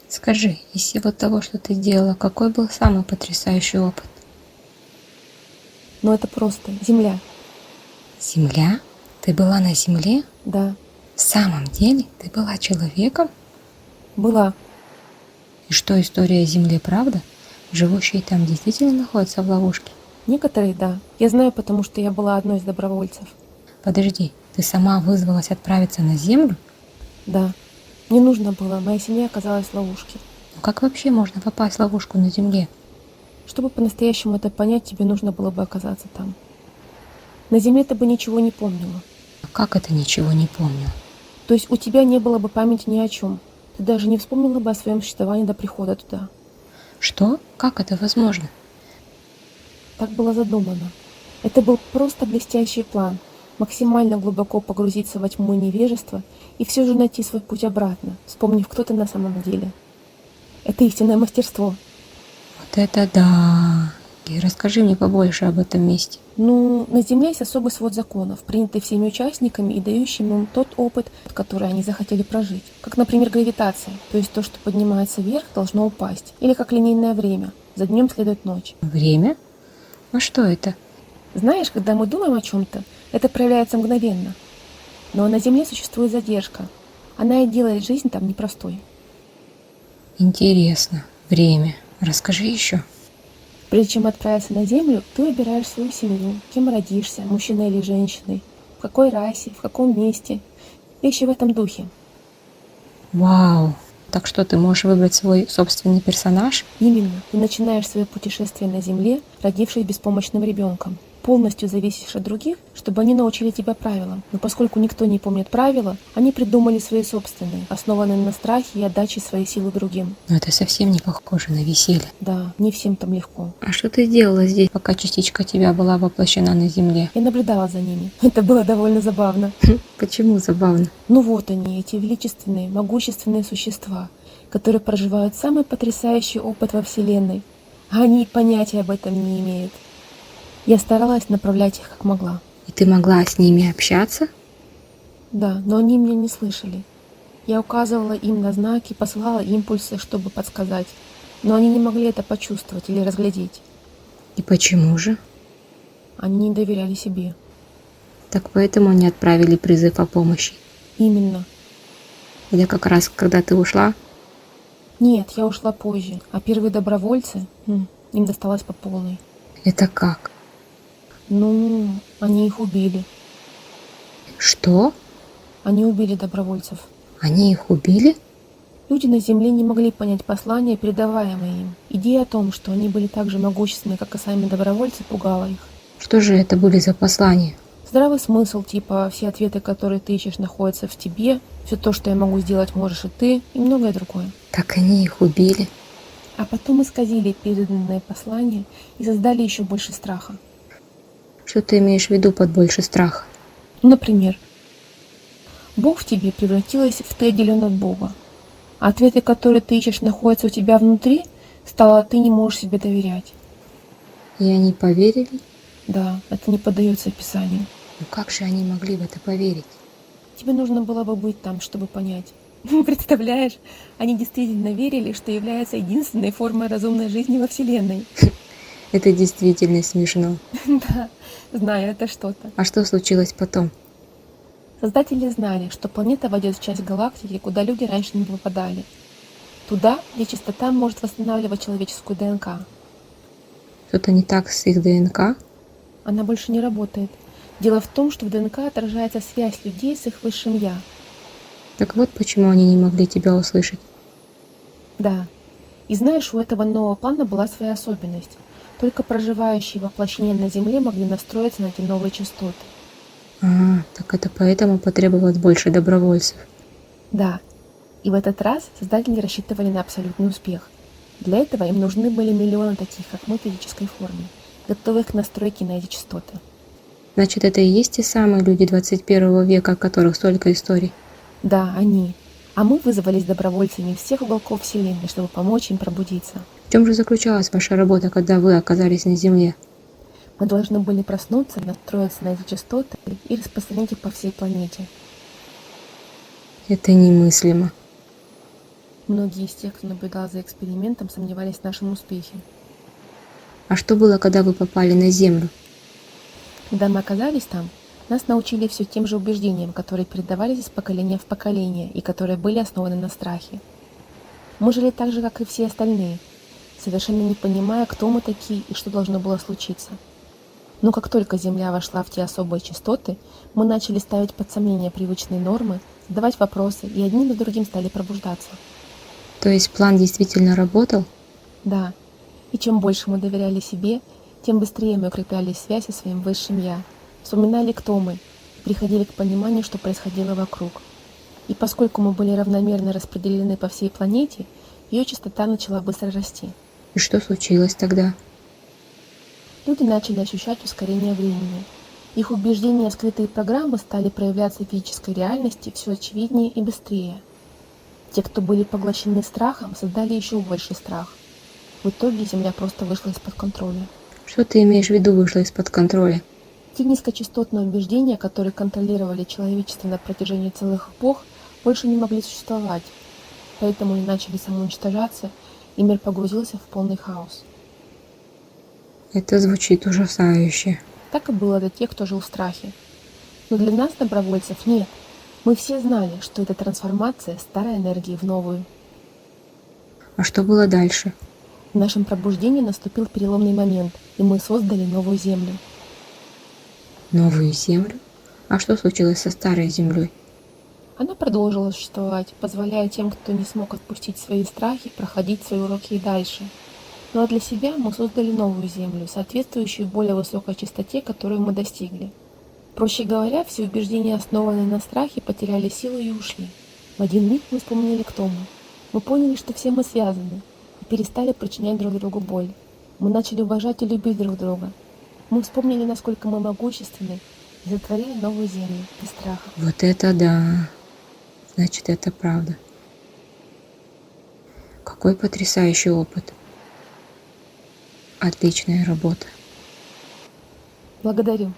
Скажи, из всего того, что ты делала, какой был самый потрясающий опыт? Но это просто Земля. Земля? Ты была на Земле? Да, В самом деле? Ты была человеком? была. И что история о Земле, правда? Живущие там действительно находятся в ловушке? Некоторые, да. Я знаю, потому что я была одной из добровольцев. Подожди, ты сама вызвалась отправиться на Землю? Да. Не нужно было, моя семья оказалась в ловушке. Ну как вообще можно попасть в ловушку на Земле? Чтобы по-настоящему это понять, тебе нужно было бы оказаться там. На Земле ты бы ничего не помнила. А как это ничего не помню? То есть у тебя не было бы памяти ни о чем. Ты даже не вспомнила бы о своем существовании до прихода туда. Что? Как это возможно? Так было задумано. Это был просто блестящий план. Максимально глубоко погрузиться во тьму невежества и все же найти свой путь обратно, вспомнив, кто ты на самом деле. Это истинное мастерство. Вот это да! И расскажи мне побольше об этом месте. Ну, на Земле есть особый свод законов, принятый всеми участниками и дающим им тот опыт, который они захотели прожить. Как, например, гравитация, то есть то, что поднимается вверх, должно упасть. Или как линейное время, за днем следует ночь. Время? А что это? Знаешь, когда мы думаем о чем-то, это проявляется мгновенно. Но на Земле существует задержка. Она и делает жизнь там непростой. Интересно. Время. Расскажи еще. Прежде чем отправиться на Землю, ты выбираешь свою семью, кем родишься, мужчиной или женщиной, в какой расе, в каком месте. Вещи в этом духе. Вау! Так что ты можешь выбрать свой собственный персонаж? Именно, ты начинаешь свое путешествие на Земле, родившись беспомощным ребенком. Полностью зависишь от других, чтобы они научили тебя правилам. Но поскольку никто не помнит правила, они придумали свои собственные, основанные на страхе и отдаче своей силы другим. Но это совсем не похоже на веселье. Да, не всем там легко. А что ты делала здесь, пока частичка тебя была воплощена на Земле? Я наблюдала за ними. Это было довольно забавно. Почему забавно? Ну вот они, эти величественные, могущественные существа, которые проживают самый потрясающий опыт во Вселенной. А они и понятия об этом не имеют. Я старалась направлять их как могла. И ты могла с ними общаться? Да, но они меня не слышали. Я указывала им на знаки, посылала импульсы, чтобы подсказать. Но они не могли это почувствовать или разглядеть. И почему же? Они не доверяли себе. Так поэтому они отправили призыв о помощи. Именно. Это как раз, когда ты ушла? Нет, я ушла позже. А первые добровольцы, им досталось по полной. Это как? Ну, они их убили. Что? Они убили добровольцев. Они их убили? Люди на Земле не могли понять послание, передаваемое им. Идея о том, что они были так же могущественны, как и сами добровольцы, пугала их. Что же это были за послания? Здравый смысл, типа все ответы, которые ты ищешь, находятся в тебе, все то, что я могу сделать, можешь и ты, и многое другое. Так они их убили. А потом исказили переданное послание и создали еще больше страха. Что ты имеешь в виду под больше страха? Ну, например, Бог в тебе превратилась в ты отделен от Бога. А ответы, которые ты ищешь, находятся у тебя внутри, стало ты не можешь себе доверять. И они поверили? Да, это не поддается описанию. Но как же они могли в это поверить? Тебе нужно было бы быть там, чтобы понять. Представляешь, они действительно верили, что являются единственной формой разумной жизни во Вселенной. Это действительно смешно. Да, знаю, это что-то. А что случилось потом? Создатели знали, что планета войдет в часть галактики, куда люди раньше не попадали. Туда, где чистота может восстанавливать человеческую ДНК. Что-то не так с их ДНК? Она больше не работает. Дело в том, что в ДНК отражается связь людей с их высшим «я». Так вот почему они не могли тебя услышать. Да. И знаешь, у этого нового плана была своя особенность. Только проживающие воплощения на Земле могли настроиться на эти новые частоты. А, так это поэтому потребовалось больше добровольцев. Да. И в этот раз создатели рассчитывали на абсолютный успех. Для этого им нужны были миллионы таких, как мы, в физической форме, готовых к настройке на эти частоты. Значит, это и есть те самые люди 21 века, о которых столько историй. Да, они. А мы вызвались добровольцами из всех уголков Вселенной, чтобы помочь им пробудиться. В чем же заключалась ваша работа, когда вы оказались на Земле? Мы должны были проснуться, настроиться на эти частоты и распространить их по всей планете. Это немыслимо. Многие из тех, кто наблюдал за экспериментом, сомневались в нашем успехе. А что было, когда вы попали на Землю? Когда мы оказались там, нас научили все тем же убеждениям, которые передавались из поколения в поколение и которые были основаны на страхе. Мы жили так же, как и все остальные, совершенно не понимая, кто мы такие и что должно было случиться. Но как только Земля вошла в те особые частоты, мы начали ставить под сомнение привычные нормы, задавать вопросы и одним за другим стали пробуждаться. То есть план действительно работал? Да, и чем больше мы доверяли себе, тем быстрее мы укрепляли связь со своим высшим «Я», вспоминали, кто мы, приходили к пониманию, что происходило вокруг. И поскольку мы были равномерно распределены по всей планете, ее частота начала быстро расти. И что случилось тогда? Люди начали ощущать ускорение времени. Их убеждения и скрытые программы стали проявляться в физической реальности все очевиднее и быстрее. Те, кто были поглощены страхом, создали еще больший страх. В итоге Земля просто вышла из-под контроля. Что ты имеешь в виду вышло из-под контроля? Те низкочастотные убеждения, которые контролировали человечество на протяжении целых эпох, больше не могли существовать. Поэтому они начали самоуничтожаться, и мир погрузился в полный хаос. Это звучит ужасающе. Так и было для тех, кто жил в страхе. Но для нас, добровольцев, нет. Мы все знали, что это трансформация старой энергии в новую. А что было дальше? В нашем пробуждении наступил переломный момент, и мы создали новую Землю. Новую Землю? А что случилось со старой Землей? Она продолжила существовать, позволяя тем, кто не смог отпустить свои страхи, проходить свои уроки и дальше. Ну а для себя мы создали новую Землю, соответствующую более высокой частоте, которую мы достигли. Проще говоря, все убеждения, основанные на страхе, потеряли силу и ушли. В один миг мы вспомнили, кто мы. Мы поняли, что все мы связаны, и перестали причинять друг другу боль. Мы начали уважать и любить друг друга. Мы вспомнили, насколько мы могущественны, и сотворили новую Землю без страха. Вот это да! Значит, это правда. Какой потрясающий опыт. Отличная работа. Благодарю.